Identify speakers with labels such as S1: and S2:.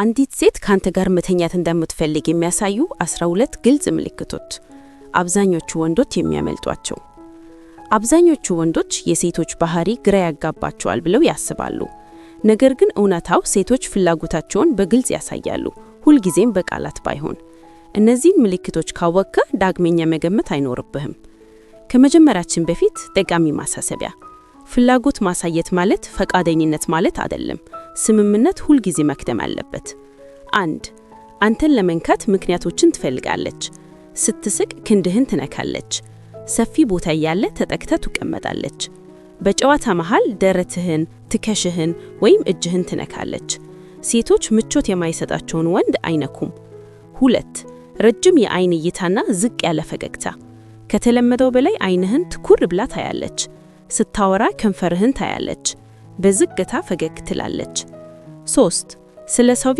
S1: አንዲት ሴት ካንተ ጋር መተኛት እንደምትፈልግ የሚያሳዩ 12 ግልጽ ምልክቶች፣ አብዛኞቹ ወንዶች የሚያመልጧቸው። አብዛኞቹ ወንዶች የሴቶች ባህሪ ግራ ያጋባቸዋል ብለው ያስባሉ። ነገር ግን እውነታው ሴቶች ፍላጎታቸውን በግልጽ ያሳያሉ፣ ሁልጊዜም በቃላት ባይሆን። እነዚህን ምልክቶች ካወቅክ ዳግመኛ መገመት አይኖርብህም። ከመጀመራችን በፊት ጠቃሚ ማሳሰቢያ፣ ፍላጎት ማሳየት ማለት ፈቃደኝነት ማለት አይደለም። ስምምነት ሁልጊዜ መክደም አለበት። 1. አንተን ለመንካት ምክንያቶችን ትፈልጋለች። ስትስቅ ክንድህን ትነካለች። ሰፊ ቦታ ያለ ተጠቅታ ትቀመጣለች። በጨዋታ መሃል ደረትህን፣ ትከሽህን ወይም እጅህን ትነካለች። ሴቶች ምቾት የማይሰጣቸውን ወንድ አይነኩም። 2. ረጅም የአይን እይታና ዝቅ ያለ ፈገግታ። ከተለመደው በላይ አይንህን ትኩር ብላ ታያለች። ስታወራ ከንፈርህን ታያለች። በዝግታ ፈገግ ትላለች። 3. ስለ ሰው